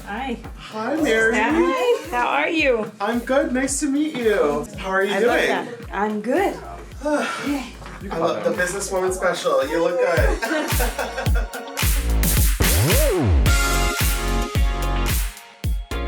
Hi. Hi, Mary. Hi. How are you? I'm good. Nice to meet you. How are you doing? I'm good. I love the businesswoman special. You look good.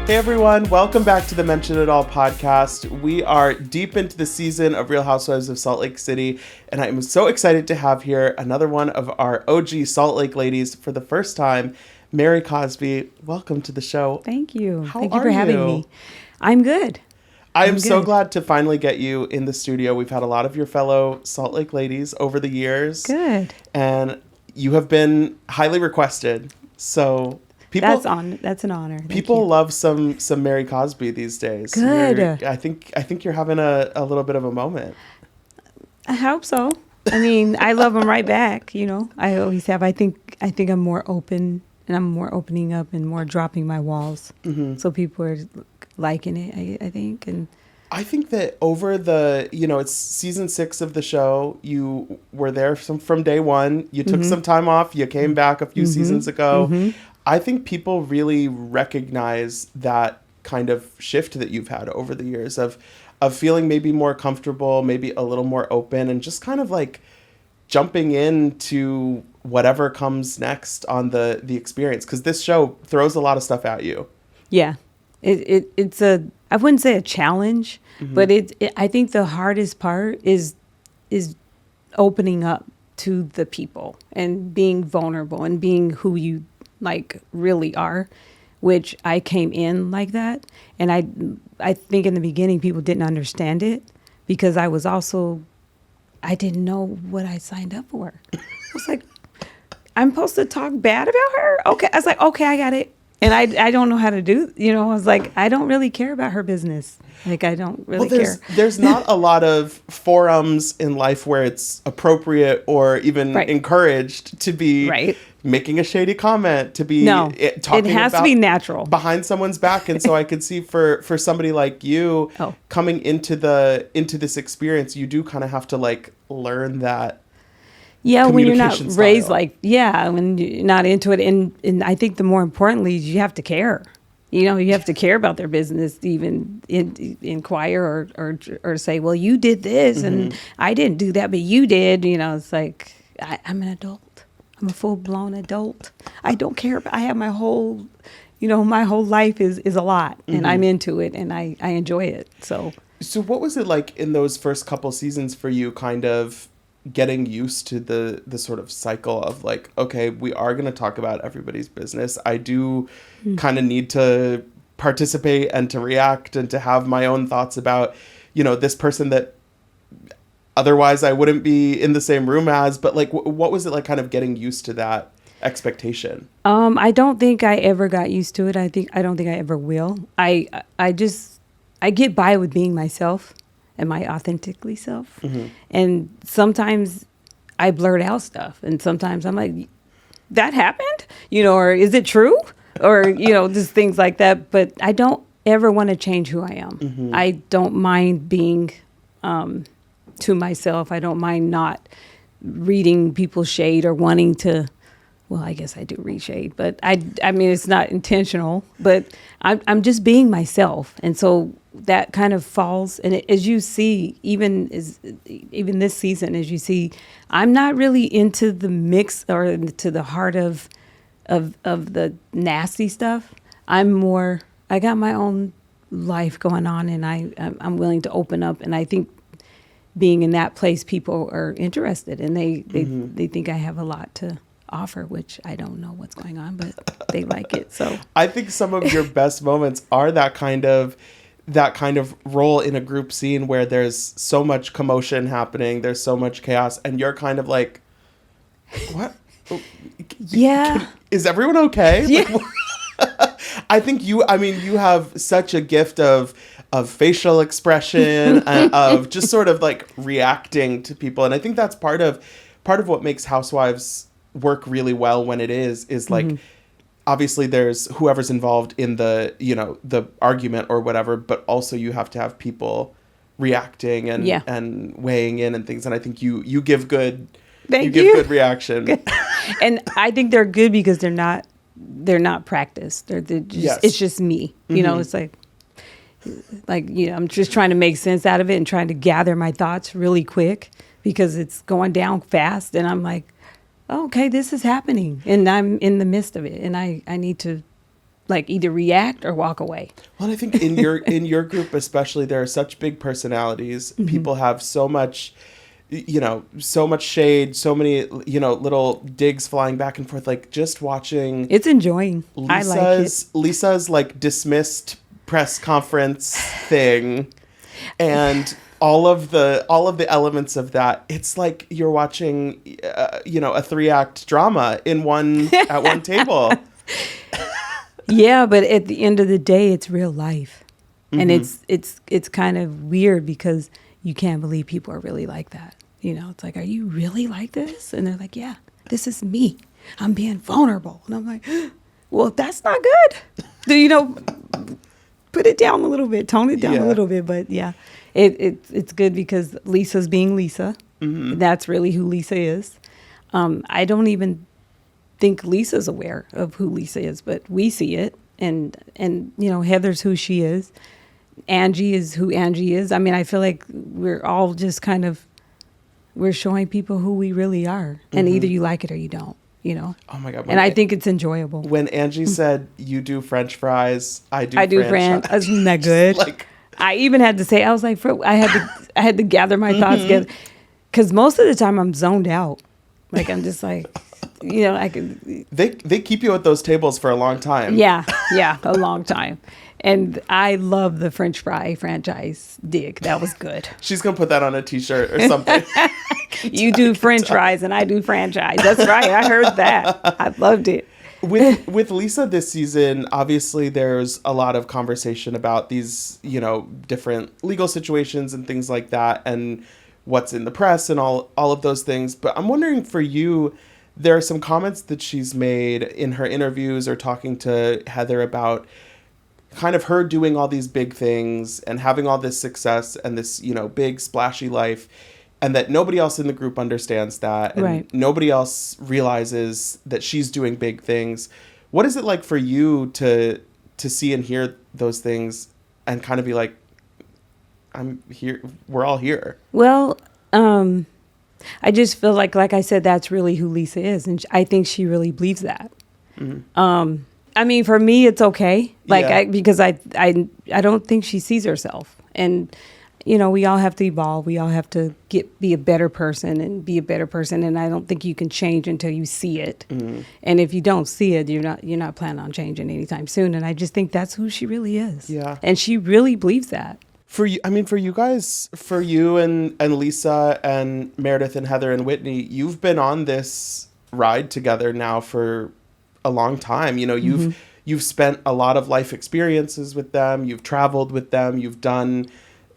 Hey everyone, welcome back to the Mention It All podcast. We are deep into the season of Real Housewives of Salt Lake City, and I am so excited to have here another one of our OG Salt Lake ladies for the first time, Mary Cosby. Welcome to the show. Thank you. How Thank you are for having me. I'm good. I am so glad to finally get you in the studio. We've had a lot of your fellow Salt Lake ladies over the years. Good. And you have been highly requested. So people that's an honor. People love some Mary Cosby these days. Good. I think you're having a little bit of a moment. I hope so. I mean, I love them right back, you know. I always have. I think I'm more open, and I'm more opening up and more dropping my walls. Mm-hmm. So people are liking it, I think. And I think that over the, it's season 6 of the show, you were there from day one. You took some time off. You came back a few seasons ago. Mm-hmm. I think people really recognize that kind of shift that you've had over the years of feeling maybe more comfortable, maybe a little more open, and just kind of like jumping into whatever comes next on the experience. Because this show throws a lot of stuff at you. Yeah. It's I wouldn't say a challenge, but I think the hardest part is opening up to the people and being vulnerable and being who you like really are, which I came in like that. And I think in the beginning people didn't understand it because I didn't know what I signed up for. I was like, I'm supposed to talk bad about her? Okay. I was like, okay, I got it. And I don't know how to do, I was like, I don't really care about her business. Like, I don't really care. There's not a lot of forums in life where it's appropriate or even encouraged to be making a shady comment, to be talking it has to be natural behind someone's back. And so I could see for somebody like you coming into this experience, you do kind of have to like learn that. Yeah, when you're not raised when you're not into it. And I think the more importantly, you have to care. You have to care about their business, even inquire or say, well, you did this and I didn't do that, but you did. It's like, I'm an adult. I'm a full-blown adult. I don't care. I have my whole life is a lot and I'm into it and I enjoy it. So what was it like in those first couple seasons for you, kind of getting used to the sort of cycle of like, okay, we are going to talk about everybody's business. I do kind of need to participate and to react and to have my own thoughts about, this person that otherwise I wouldn't be in the same room as, but like, what was it like kind of getting used to that expectation? I don't think I ever got used to it. I don't think I ever will. I get by with being myself. Am I authentically self? Mm-hmm. And sometimes I blurt out stuff. And sometimes I'm like, that happened? Or is it true? Or, just things like that. But I don't ever want to change who I am. Mm-hmm. I don't mind being to myself. I don't mind not reading people's shade or wanting to. Well, I guess I do read shade. But I mean, it's not intentional. But I'm just being myself. And so that kind of falls, and as you see, even this season, as you see, I'm not really into the mix or into the heart of the nasty stuff. I got my own life going on, and I'm willing to open up, and I think being in that place, people are interested, and they think I have a lot to offer, which I don't know what's going on, but they like it. So I think some of your best moments are that kind of role in a group scene where there's so much commotion happening, there's so much chaos, and you're kind of like, what? Yeah. Is everyone okay? Yeah. Like, I think you have such a gift of facial expression and of just sort of like reacting to people. And I think that's part of what makes Housewives work really well when it is like, obviously there's whoever's involved in the, the argument or whatever, but also you have to have people reacting and weighing in and things. And I think you give good, give good reaction. And I think they're good because they're not they're not practiced. They're just, Yes. it's just me. You know, it's like, you know, I'm just trying to make sense out of it and trying to gather my thoughts really quick because it's going down fast. And I'm like, oh, okay, this is happening. And I'm in the midst of it. And I need to like either react or walk away. Well, I think in your group especially, there are such big personalities. People have so much, you know, so much shade, so many, you know, little digs flying back and forth. Like just watching, It's enjoying. I like it. Lisa's like dismissed press conference thing, and all of the elements of that. It's like you're watching, you know, a 3-act drama in one at one table. Yeah, but at the end of the day, it's real life. And it's kind of weird because you can't believe people are really like that. You know, it's like, are you really like this? And they're like, yeah, this is me. I'm being vulnerable. And I'm like, well, that's not good. Do you know, put it down a little bit, tone it down a little bit. But yeah, it's good because Lisa's being Lisa. That's really who Lisa is. I don't even think Lisa's aware of who Lisa is, but we see it. And you know, Heather's who she is. Angie is who Angie is. I mean, I feel like we're all just kind of, we're showing people who we really are. And either you like it or you don't, you know? Oh my God. And I think it's enjoyable. When Angie said, you do French fries, I do French. Isn't that good? Like, I even had to say, I was like, I had to gather my thoughts together. Because most of the time I'm zoned out. Like, I'm just like, you know, I could. They keep you at those tables for a long time. Yeah, a long time. And I love the French fry franchise dig. That was good. She's going to put that on a T-shirt or something. You do French fries and I do franchise. That's right. I heard that. I loved it. With Lisa this season, obviously there's a lot of conversation about these, you know, different legal situations and things like that and what's in the press and all of those things. But I'm wondering for you, there are some comments that she's made in her interviews or talking to Heather about kind of her doing all these big things and having all this success and this, you know, big splashy life, and that nobody else in the group understands that, and nobody else realizes that she's doing big things. What is it like for you to see and hear those things and kind of be like, I'm here, we're all here? Well, I just feel like I said, that's really who Lisa is. And I think she really believes that. I mean, for me, it's okay. Like, because I don't think she sees herself. And, you know, we all have to evolve. We all have to be a better person and be a better person. And I don't think you can change until you see it. And if you don't see it, you're not planning on changing anytime soon. And I just think that's who she really is. Yeah. And she really believes that. For you, I mean, for you guys, for you and Lisa and Meredith and Heather and Whitney, you've been on this ride together now for a long time. You know, you've spent a lot of life experiences with them. You've traveled with them. You've done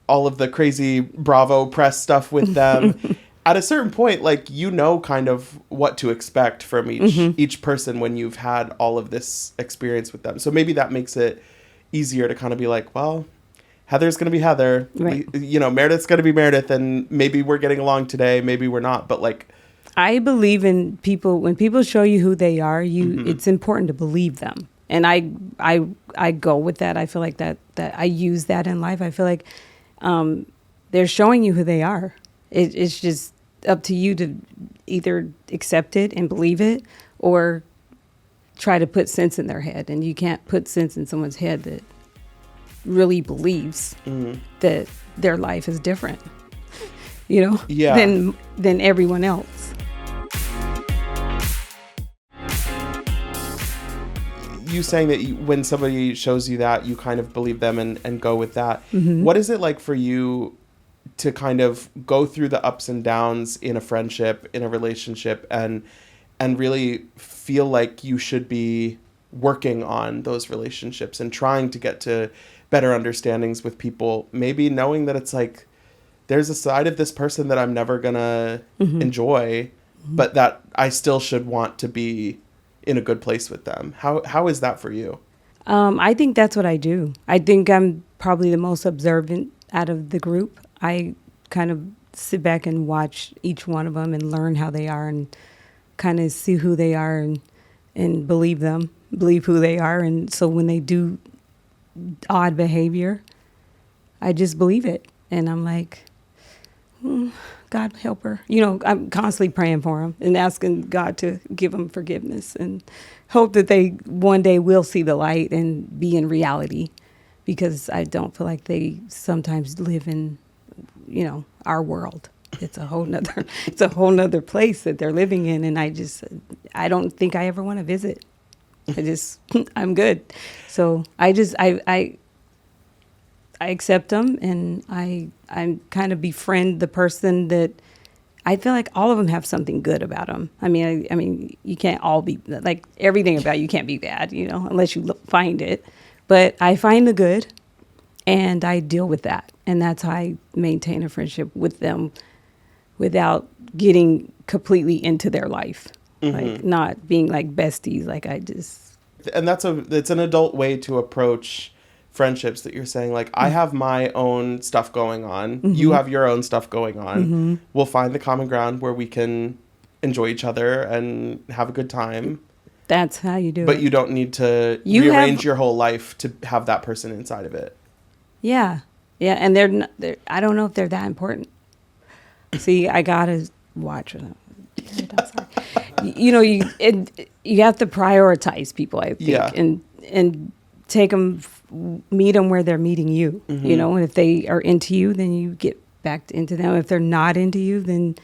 all of the crazy Bravo press stuff with them. At a certain point, like, you know, kind of what to expect from each person when you've had all of this experience with them. So maybe that makes it easier to kind of be like, well, Heather's going to be Heather. Right. You know, Meredith's going to be Meredith, and maybe we're getting along today, maybe we're not, but like, I believe in people. When people show you who they are, it's important to believe them. And I go with that. I feel like that I use that in life. I feel like they're showing you who they are. It's just up to you to either accept it and believe it or try to put sense in their head. And you can't put sense in someone's head that really believes that their life is different, you know, than everyone else. You saying that when somebody shows you that, you kind of believe them and go with that. What is it like for you to kind of go through the ups and downs in a friendship, in a relationship, and really feel like you should be working on those relationships and trying to get to better understandings with people, maybe knowing that it's like, there's a side of this person that I'm never gonna enjoy, but that I still should want to be in a good place with them. How is that for you? I think that's what I do. I think I'm probably the most observant out of the group. I kind of sit back and watch each one of them and learn how they are and kind of see who they are and believe them. believe who they are. And so when they do odd behavior, I just believe it. And I'm like, God help her. I'm constantly praying for them and asking God to give them forgiveness and hope that they one day will see the light and be in reality, because I don't feel like they sometimes live in, our world. It's a whole nother place that they're living in. And I don't think I ever want to visit. I'm good. So I accept them, and I kind of befriend the person that I feel like all of them have something good about them. I mean, you can't all be like everything about you can't be bad, unless you find it. But I find the good, and I deal with that, and that's how I maintain a friendship with them without getting completely into their life, like not being like besties. Like and it's an adult way to approach friendships, that you're saying, like, I have my own stuff going on, you have your own stuff going on, we'll find the common ground where we can enjoy each other and have a good time. That's how you do it. But you don't need to rearrange your whole life to have that person inside of it. Yeah, and they're I don't know if they're that important. See, I gotta watch them. I'm sorry. You have to prioritize people, I think, and take them, meet them where they're meeting you. And if they are into you, then you get back into them. If they're not into you, then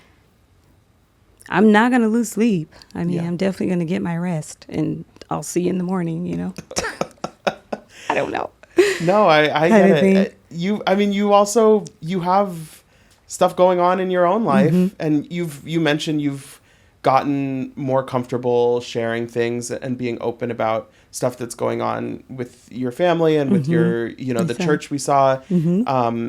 I'm not gonna lose sleep. I mean, I'm definitely gonna get my rest, and I'll see you in the morning. I don't know. No, I get it. You have stuff going on in your own life, and you mentioned you've gotten more comfortable sharing things and being open about stuff that's going on with your family and with your, the church we saw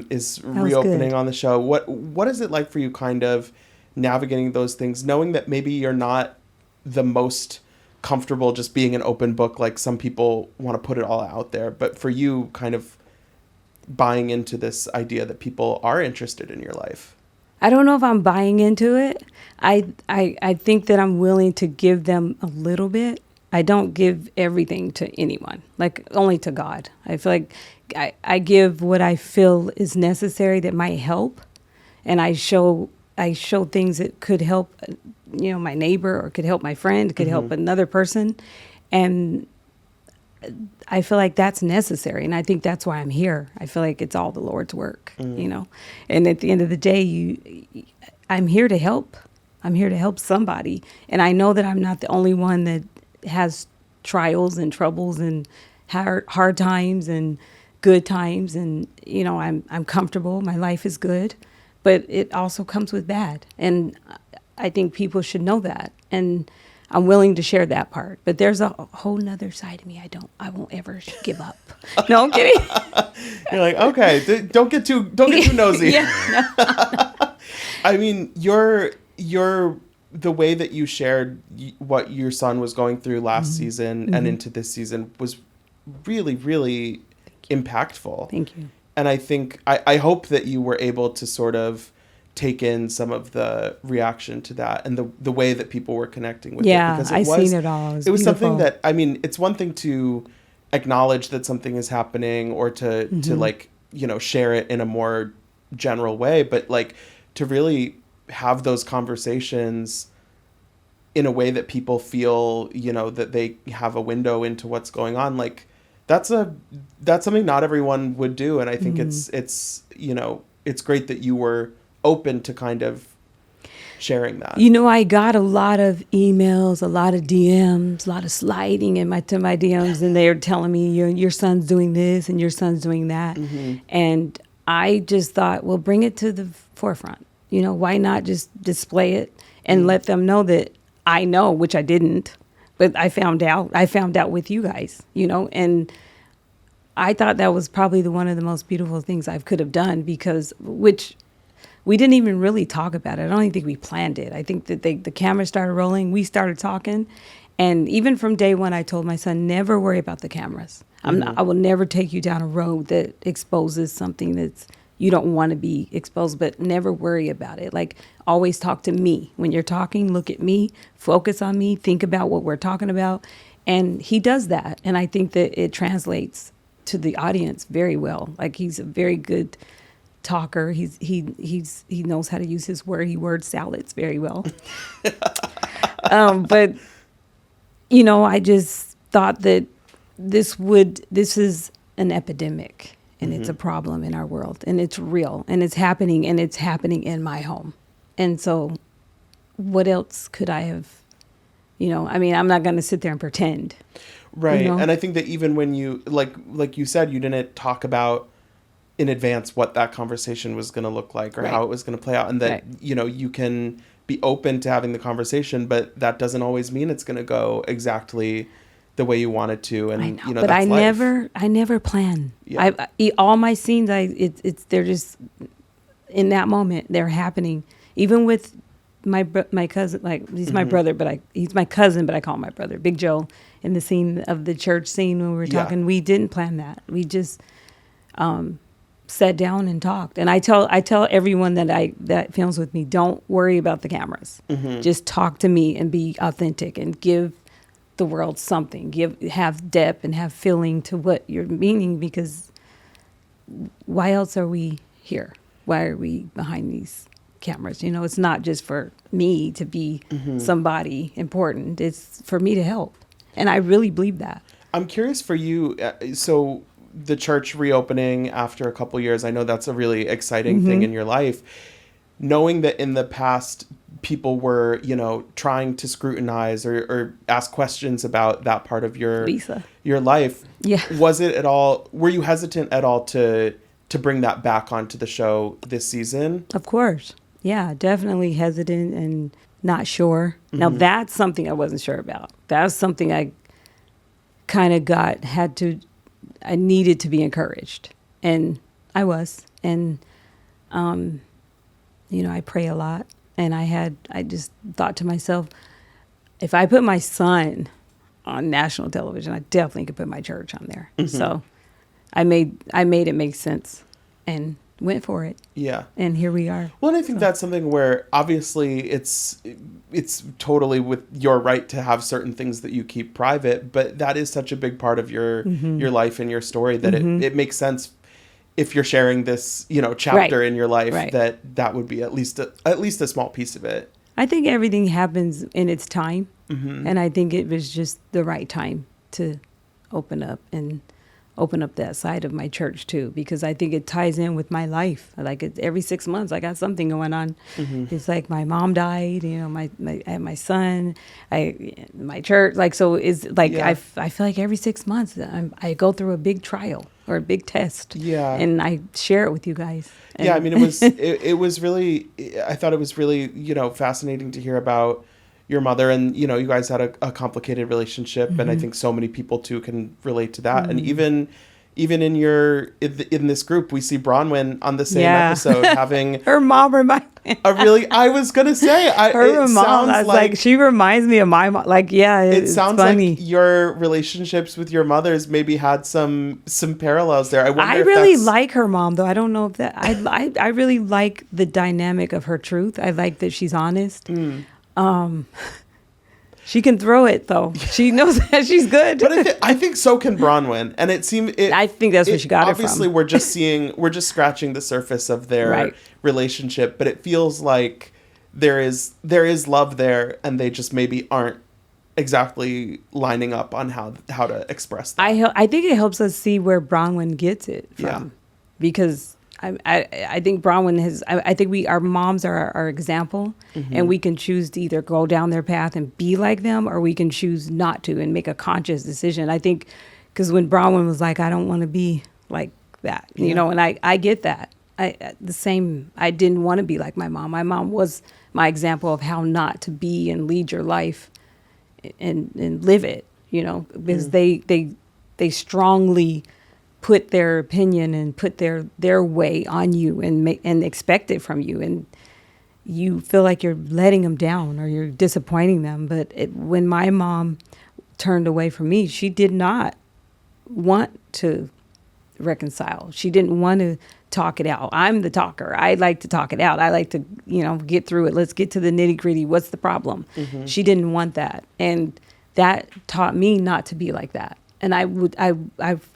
is reopening on the show. What is it like for you, kind of navigating those things, knowing that maybe you're not the most comfortable just being an open book, like some people want to put it all out there, but for you, kind of buying into this idea that people are interested in your life? I don't know if I'm buying into it. I think that I'm willing to give them a little bit. I don't give everything to anyone, like only to God. I feel like I give what I feel is necessary that might help, and I show things that could help, my neighbor, or could help my friend, could help another person, and I feel like that's necessary, and I think that's why I'm here. I feel like it's all the Lord's work, and at the end of the day, I'm here to help. I'm here to help somebody, and I know that I'm not the only one that has trials and troubles and hard times and good times, and I'm comfortable. My life is good, but it also comes with bad, and I think people should know that, and I'm willing to share that part. But there's a whole nother side of me I won't ever give up. No, I'm kidding. You're like, okay, don't get too nosy. I mean, you're the way that you shared what your son was going through last season and into this season was really, really impactful. Thank you. And I think, I hope that you were able to sort of take in some of the reaction to that and the way that people were connecting with it. Because I seen it all. It was something that, I mean, it's one thing to acknowledge that something is happening, or to like, share it in a more general way, but like to really have those conversations in a way that people feel, that they have a window into what's going on. Like that's something not everyone would do. And I think it's great that you were open to kind of sharing that. I got a lot of emails, a lot of DMs, a lot of sliding to my DMs, and they're telling me your son's doing this and your son's doing that. And I just thought, well, bring it to the forefront. Why not just display it and let them know that I know, which I didn't, but I found out with you guys, and I thought that was probably one of the most beautiful things I could have done, which we didn't even really talk about it. I don't even think we planned it. I think that the camera started rolling. We started talking. And even from day one, I told my son, never worry about the cameras. I will never take you down a road that exposes something that's you don't want to be exposed, but never worry about it. Like, always talk to me. When you're talking, look at me, focus on me, think about what we're talking about. And he does that. And I think that it translates to the audience very well. Like, he's a very good talker. He knows how to use his word. He word salads very well. But, you know, I just thought that this is an epidemic, and it's a problem in our world, and it's real, and it's happening in my home. And so what else could I have, you know, I mean, I'm not going to sit there and pretend. Right. You know? And I think that even when you, like you said, you didn't talk about in advance what that conversation was going to look like, or how it was going to play out. And that, you know, you can be open to having the conversation, but that doesn't always mean it's going to go exactly the way you want it to. And, I know, you know, but that's I never plan. Yeah. All my scenes, they're just in that moment, they're happening. Even with my cousin, like, he's my brother, but he's my cousin, but I call him my brother, Big Joe, in the scene of the church scene when we were talking. We didn't plan that. We just sat down and talked. And I tell everyone that films with me, don't worry about the cameras. Just talk to me and be authentic and give the world something. Have depth and have feeling to what you're meaning, because why else are we here? Why are we behind these cameras? You know, it's not just for me to be somebody important. It's for me to help. And I really believe that. I'm curious for you. So the church reopening after a couple years, I know that's a really exciting thing in your life. Knowing that in the past, people were, you know, trying to scrutinize or ask questions about that part of your life. Yeah. Were you hesitant at all to bring that back onto the show this season? Of course. Yeah, definitely hesitant and not sure. Now, that's something I wasn't sure about. That was something I kind of I needed to be encouraged. And I was. And, you know, I pray a lot. And I just thought to myself, if I put my son on national television, I definitely could put my church on there. So I made it make sense and went for it. Yeah. And here we are. Well, and I think that's something where obviously it's totally with your right to have certain things that you keep private, but that is such a big part of your life and your story that it makes sense if you're sharing this, you know, chapter in your life, that would be at least a small piece of it. I think everything happens in its time. And I think it was just the right time to open up that side of my church too, because I think it ties in with my life. Like, every 6 months I got something going on. It's like my mom died, you know, I had my son, my church, like, so it's like, I feel like every 6 months I go through a big trial or a big test. Yeah. And I share it with you guys. And I mean, it was really, I thought it was really, you know, fascinating to hear about your mother, and, you know, you guys had a complicated relationship, and I think so many people too can relate to that. And even in this group, we see Bronwyn on the same episode having her mom reminds me. I was gonna say her mom. I was like, she reminds me of my mom. Like, it sounds funny. Like your relationships with your mothers maybe had some parallels there. I really like her mom, though. I don't know if that. I really like the dynamic of her truth. I like that she's honest. She can throw it, though. She knows that she's good. But I think so can Bronwyn, and I think that's where she got it from. Obviously, we're just scratching the surface of their relationship, but it feels like there is love there, and they just maybe aren't exactly lining up on how to express that. I think it helps us see where Bronwyn gets it from, because I think Bronwyn I think our moms are our example, and we can choose to either go down their path and be like them, or we can choose not to and make a conscious decision. I think, because when Bronwyn was like, I don't want to be like that, you know, and I get that. I didn't want to be like my mom. My mom was my example of how not to be and lead your life and live it, you know, because they strongly put their opinion and put their way on you and expect it from you, and you feel like you're letting them down or you're disappointing them. But when my mom turned away from me, she did not want to reconcile. She didn't want to talk it out. I'm the talker. I like to talk it out. I like to, you know, get through it. Let's get to the nitty gritty. What's the problem? She didn't want that. And that taught me not to be like that. And I've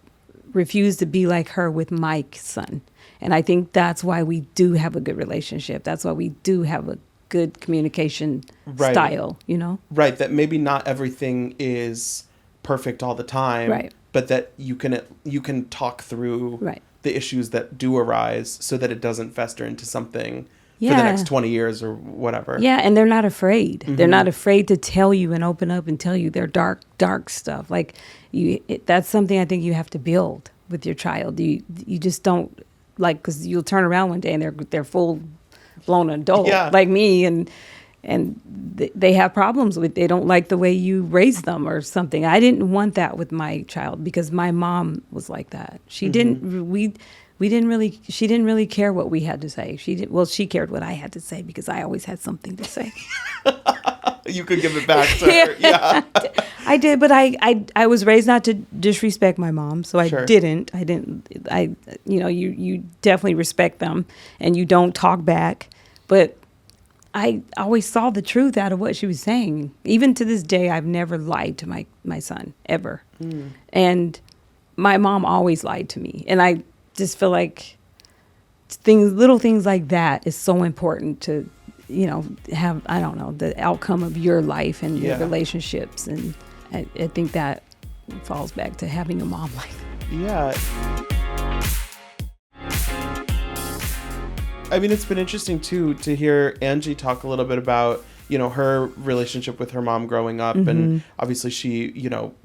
refused to be like her with my son. And I think that's why we do have a good relationship. That's why we do have a good communication style, you know? Right. That maybe not everything is perfect all the time. Right. But that you can talk through the issues that do arise so that it doesn't fester into something for the next 20 years or whatever. Yeah, and they're not afraid. Mm-hmm. They're not afraid to tell you and open up and tell you their dark stuff. Like that's something I think you have to build with your child. You just don't, like, because you'll turn around one day and they're full blown adult like me, and they have problems with, they don't like the way you raise them or something. I didn't want that with my child because my mom was like that. She she didn't really care what we had to say. She cared what I had to say because I always had something to say. You could give it back to her. Yeah. I did, but I was raised not to disrespect my mom, so I didn't. You definitely respect them and you don't talk back, but I always saw the truth out of what she was saying. Even to this day, I've never lied to my son, ever. Mm. And my mom always lied to me. And I just feel like little things like that is so important to, have, I don't know, the outcome of your life and your relationships. And I think that falls back to having a mom like that. Yeah. I mean, it's been interesting, too, to hear Angie talk a little bit about, her relationship with her mom growing up. Mm-hmm. And obviously she,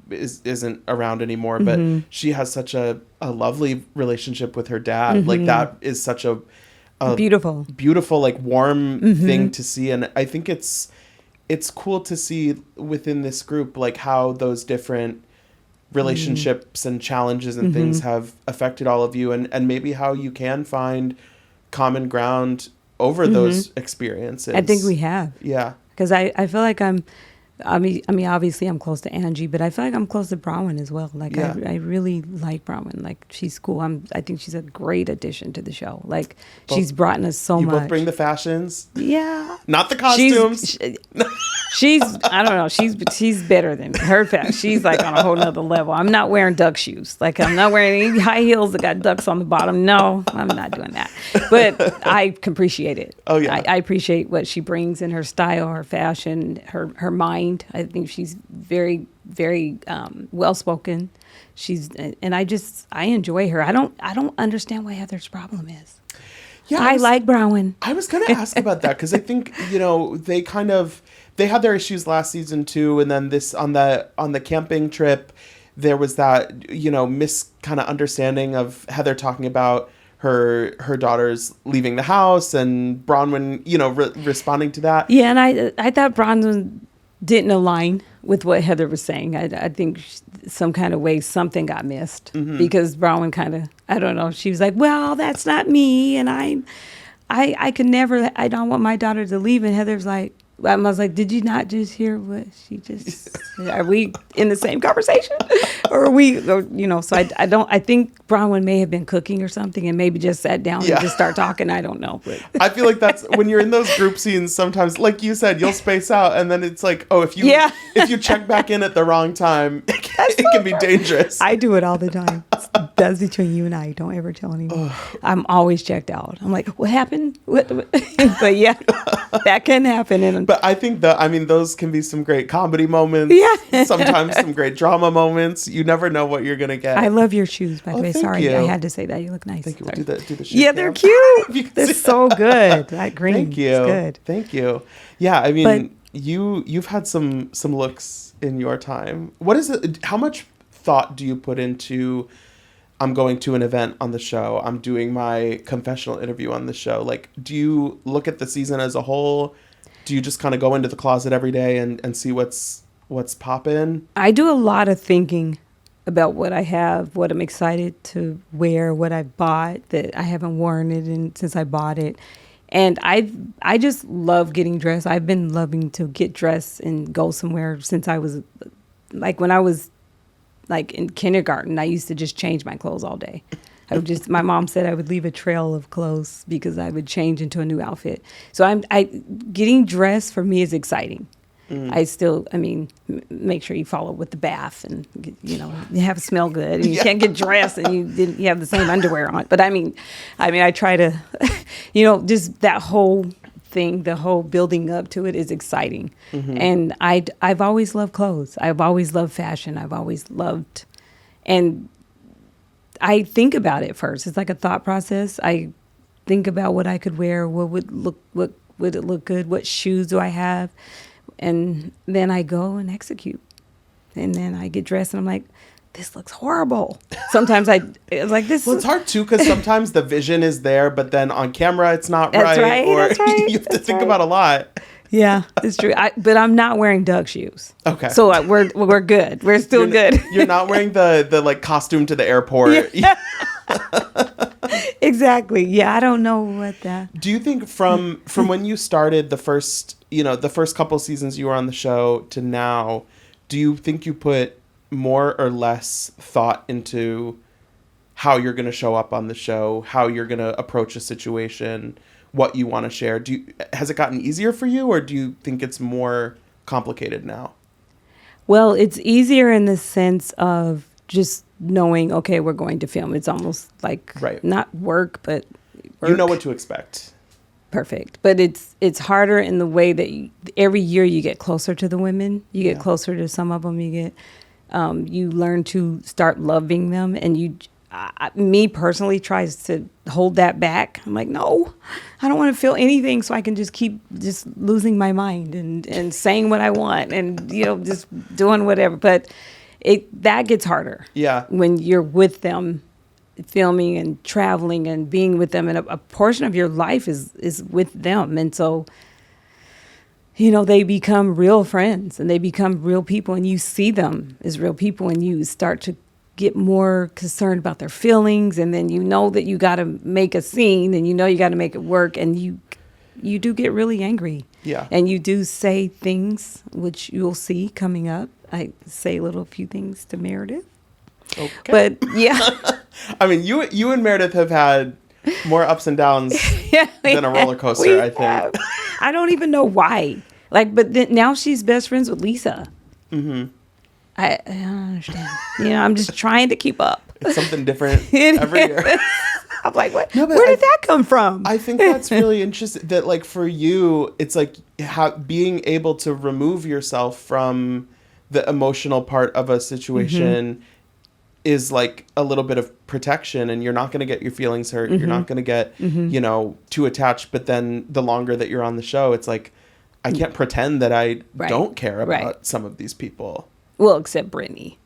isn't around anymore, but she has such a lovely relationship with her dad. Mm-hmm. Like, that is such a beautiful, like, warm thing to see. And I think it's cool to see within this group, like, how those different relationships and challenges and things have affected all of you, and maybe how you can find common ground over those experiences. I think we have. Yeah. Because I feel like I mean, obviously I'm close to Angie, but I feel like I'm close to Bronwyn as well. Like, I really like Bronwyn. Like, she's cool. I think she's a great addition to the show. Like, she's brought us so much. You both bring the fashions. Yeah. Not the costumes. She's I don't know. She's better than me. Her fashion. She's like on a whole nother level. I'm not wearing duck shoes. Like, I'm not wearing any high heels that got ducks on the bottom. No, I'm not doing that. But I appreciate it. Oh yeah. I appreciate what she brings in her style, her fashion, her mind. I think she's very, very well spoken. And I enjoy her. I don't understand what Heather's problem is. Yeah, I like Bronwyn. I was going to ask about that because I think they had their issues last season too, and then this on the camping trip, there was that kind of understanding of Heather talking about her daughters leaving the house and Bronwyn responding to that. Yeah, and I thought Bronwyn didn't align with what Heather was saying. I think some kind of way something got missed because Bronwyn kind of, I don't know, she was like, well, that's not me, and I could never, I don't want my daughter to leave. And Heather's like, I was like, did you not just hear what she just, are we in the same conversation? Or are we, so I think Bronwyn may have been cooking or something and maybe just sat down and just start talking. I don't know. But I feel like that's, when you're in those group scenes, sometimes, like you said, you'll space out and then it's like, oh, if you check back in at the wrong time, it can be dangerous. I do it all the time. That's between you and I. Don't ever tell anyone. I'm always checked out. I'm like, what happened? What? But yeah, that can happen. But I think those can be some great comedy moments. Yeah. Sometimes some great drama moments. You never know what you're going to get. I love your shoes, by the way. Sorry, you. I had to say that. You look nice. Thank you. We'll do the shoes. Yeah, they're cute. They're so good. That green. Thank you. It's good. Thank you. Yeah, I mean, you've had some looks in your time. What is it? How much thought do you put into, I'm going to an event on the show, I'm doing my confessional interview on the show? Like, do you look at the season as a whole? Do you just kind of go into the closet every day and see what's poppin'? I do a lot of thinking about what I have, what I'm excited to wear, what I bought that I haven't worn it since I bought it. And I just love getting dressed. I've been loving to get dressed and go somewhere since I was, like, when I was like in kindergarten, I used to just change my clothes all day. My mom said I would leave a trail of clothes because I would change into a new outfit. So getting dressed for me is exciting. I still, I mean, make sure you follow with the bath and, you know, you have to smell good. And you can't get dressed and you have the same underwear on. But I mean, I try to, you know, just that whole thing, the whole building up to it is exciting. And I've always loved clothes. I've always loved fashion. I've always loved, and I think about it first. It's like a thought process. I think about what I could wear, what would it look good, what shoes do I have, and then I go and execute. And then I get dressed and I'm like, this looks horrible. Sometimes it's like this. Well, it's hard too because sometimes the vision is there, but then on camera it's not That's right. Or That's right. you have to think about a lot. Yeah, it's true. But I'm not wearing Doug shoes. Okay. So we're good. We're still good. You're not wearing the like costume to the airport. Yeah. Exactly. Yeah, I don't know what that. Do you think from when you started the first couple seasons you were on the show to now, do you think you put more or less thought into how you're going to show up on the show, how you're going to approach a situation, what you want to share? Has it gotten easier for you, or do you think it's more complicated now? Well, it's easier in the sense of just knowing, okay, we're going to film. It's almost like not work, but work. You know what to expect. Perfect. But it's harder in the way that every year you get closer to the women. You get closer to some of them. You get, you learn to start loving them. And me personally tries to hold that back. I'm like, no, I don't want to feel anything, so I can just keep just losing my mind and saying what I want and, you know, just doing whatever. But that gets harder. Yeah. When you're with them, filming and traveling and being with them, and a portion of your life is with them. And so, you know, they become real friends and they become real people, and you see them as real people, and you start to get more concerned about their feelings. And then you know that you got to make a scene, and you know you got to make it work, and you do get really angry. Yeah. And you do say things, which you'll see coming up. I say a few things to Meredith. Okay. But yeah. I mean, you and Meredith have had more ups and downs than a roller coaster, I think. I don't even know why. Like, but now she's best friends with Lisa. Mm-hmm. I don't understand. You know, I'm just trying to keep up. It's something different every year. I'm like, what? No, where did that come from? I think that's really interesting. That, like, for you, it's like being able to remove yourself from the emotional part of a situation is like a little bit of protection, and you're not going to get your feelings hurt. You're not going to get, you know, too attached. But then the longer that you're on the show, it's like, I can't pretend that I don't care about some of these people. Well, except Brittany.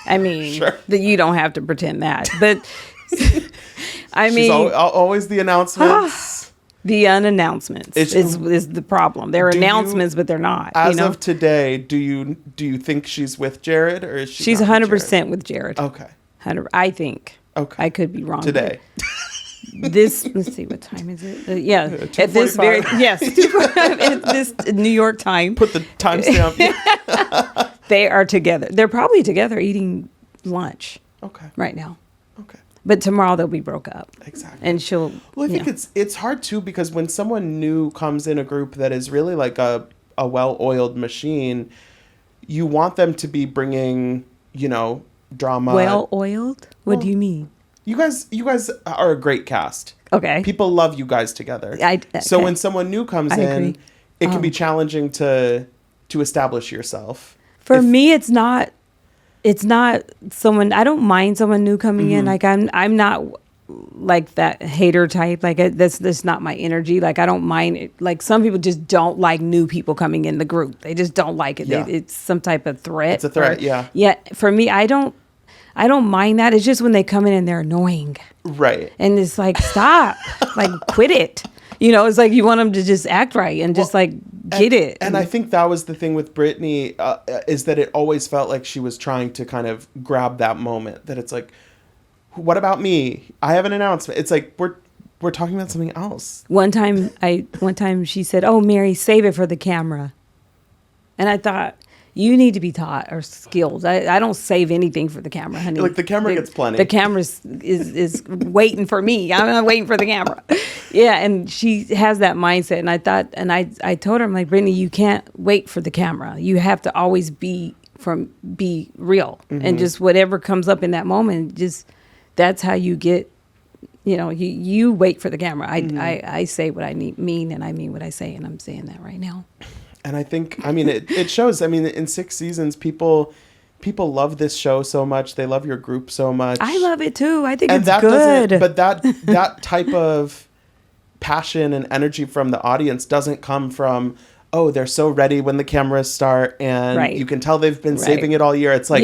I mean, that you don't have to pretend that. But I mean, she's always the announcements. The unannouncements is the problem. They're announcements, but they're not. As of today, do you think she's with Jared, or is she? She's 100% with Jared. Okay. 100. I think. Okay. I could be wrong today. Let's see, what time is it? At this very at this New York time. Put the timestamp. They are together. They're probably together eating lunch. Okay. Right now. Okay. But tomorrow they'll be broke up. Exactly. And she'll. Well, I think it's hard too, because when someone new comes in a group that is really like a well-oiled machine, you want them to be bringing, you know, drama. Well-oiled? What do you mean? You guys are a great cast. Okay. People love you guys together. So when someone new comes in, it can be challenging to establish yourself. For me, it's not someone. I don't mind someone new coming in. Like I'm not like that hater type. Like that's not my energy. Like I don't mind it. Like some people just don't like new people coming in the group. They just don't like it. Yeah. It's some type of threat. It's a threat. Yeah. Yeah. For me, I don't mind that. It's just when they come in and they're annoying. Right. And it's like, stop. Like, quit it. You know, it's like you want them to just act right and just like get it. And I think that was the thing with Brittany, is that it always felt like she was trying to kind of grab that moment. That it's like, what about me? I have an announcement. It's like we're talking about something else. One time she said, "Oh, Mary, save it for the camera," and I thought, you need to be taught or skilled. I don't save anything for the camera, honey. Like the camera gets plenty. The camera is waiting for me. I'm not waiting for the camera. Yeah, and she has that mindset. And I thought, and I told her, I'm like, Brittany, you can't wait for the camera. You have to always be real. And just whatever comes up in that moment, just that's how you get, you wait for the camera. I say what I mean, and I mean what I say, and I'm saying that right now. And I think, it shows. In 6 seasons, people love this show so much. They love your group so much. I love it too. I think it's that good. But that type of passion and energy from the audience doesn't come from, oh, they're so ready when the cameras start, and you can tell they've been saving it all year. It's like,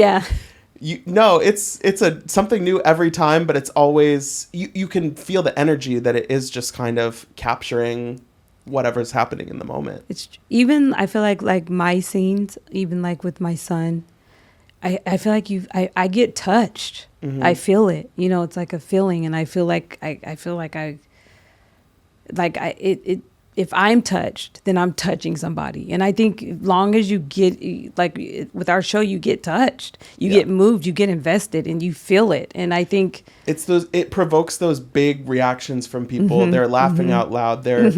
it's something new every time, but it's always, you can feel the energy that it is just kind of capturing whatever's happening in the moment. It's even, I feel like my scenes, even like with my son, I feel like I get touched. I feel it, it's like a feeling, and I feel like if I'm touched, then I'm touching somebody. And I think as long as you get, like with our show, you get touched, you get moved, you get invested, and you feel it. And I think it provokes those big reactions from people. They're laughing out loud. They're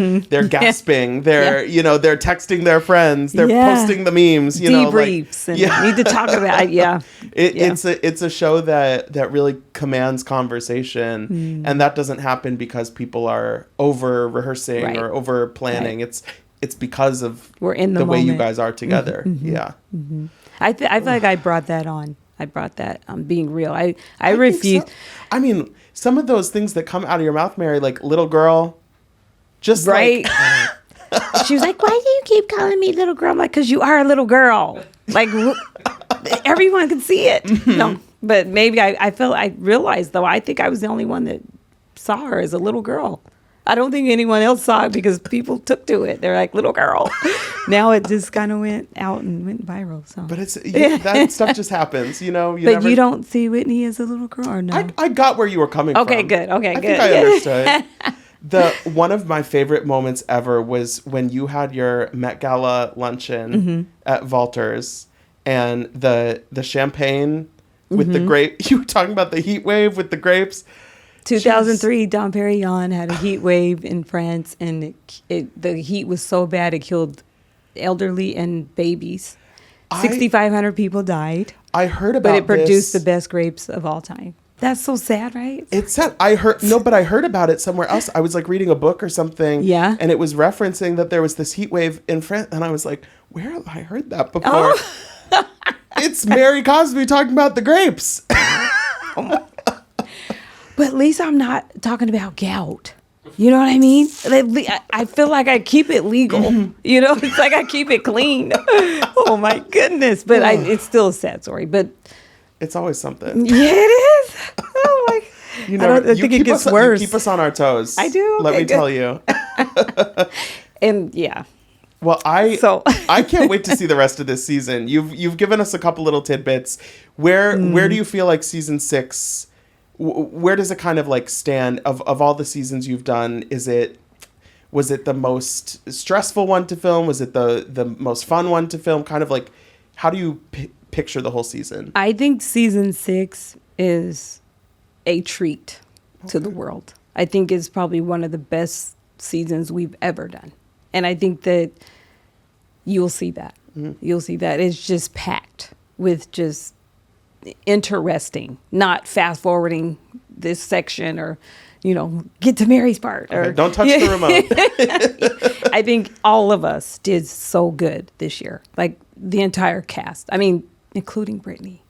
gasping. They're, they're texting their friends. They're posting the memes, debriefs, and need to talk about it. It's a show that really commands conversation. And that doesn't happen because people are over rehearsing or over planning. It's because of we're in the way moment. you guys are together. I feel like I brought that on. I brought that being real. I refuse. So. Some of those things that come out of your mouth, Mary, like little girl, just right. She was like, "Why do you keep calling me little girl?" I'm like, "Cause you are a little girl. Like everyone can see it." No, but maybe I realized though. I think I was the only one that saw her as a little girl. I don't think anyone else saw it because people took to it. They're like, little girl. Now it just kind of went out and went viral. So, but that stuff just happens, You don't see Whitney as a little girl, or no? I got where you were coming from. Okay, good. I think I understood. One of my favorite moments ever was when you had your Met Gala luncheon at Valters, and the champagne with the grape. You were talking about the heat wave with the grapes. 2003, Dom Perignon had a heat wave in France, and the heat was so bad it killed elderly and babies. 6,500 people died. I heard about this. But it produced the best grapes of all time. That's so sad, right? It's sad. I heard about it somewhere else. I was like reading a book or something. Yeah. And it was referencing that there was this heat wave in France. And I was like, where have I heard that before? Oh. It's Mary Cosby talking about the grapes. But Lisa, I'm not talking about gout. You know what I mean? I feel like I keep it legal. It's like I keep it clean. Oh my goodness! But it's still a sad story. But it's always something. Yeah, it is. Oh my! I think it gets worse. You keep us on our toes. I do. Let me tell you. And yeah. Well, I can't wait to see the rest of this season. You've given us a couple little tidbits. Where do you feel like season 6? Where does it kind of like stand of all the seasons you've done? Was it the most stressful one to film? Was it the most fun one to film? Kind of like, how do you picture the whole season? I think season 6 is a treat to the world. I think it's probably one of the best seasons we've ever done. And I think that you'll see that. You'll see that. It's just packed with just interesting, not fast forwarding this section or get to Mary's part. Okay, don't touch the remote. I think all of us did so good this year, like the entire cast. Including Brittany.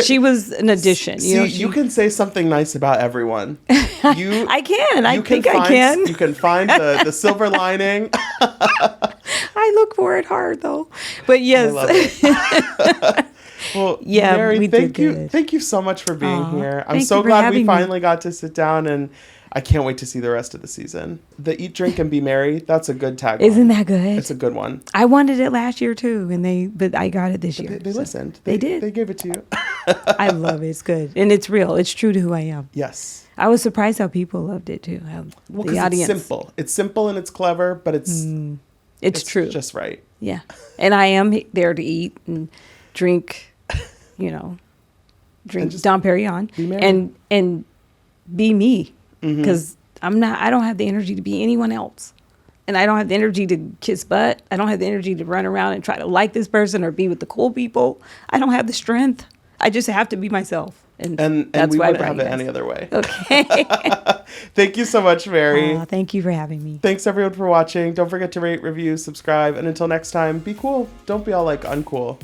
She was an addition. You can say something nice about everyone. I can. I think I can. You can find the silver lining. I look for it hard though, but yes. I love it. Well, yeah, Mary, thank you so much for being here. I'm so glad we finally got to sit down, and I can't wait to see the rest of the season. The Eat, Drink, and Be Merry, that's a good tagline. Isn't that good? It's a good one. I wanted it last year too, but I got it this year. They listened. They did. They gave it to you. I love it. It's good. And it's real. It's true to who I am. Yes. I was surprised how people loved it too. The audience. It's simple. It's simple and it's clever, but it's true. Just right. Yeah. And I am there to eat and drink, you know, drink Dom Perignon and be me. Because I don't have the energy to be anyone else. And I don't have the energy to kiss butt. I don't have the energy to run around and try to like this person or be with the cool people. I don't have the strength. I just have to be myself. And that's we why wouldn't have it any other way. Okay. Thank you so much, Mary. Thank you for having me. Thanks, everyone, for watching. Don't forget to rate, review, subscribe. And until next time, be cool. Don't be all like uncool.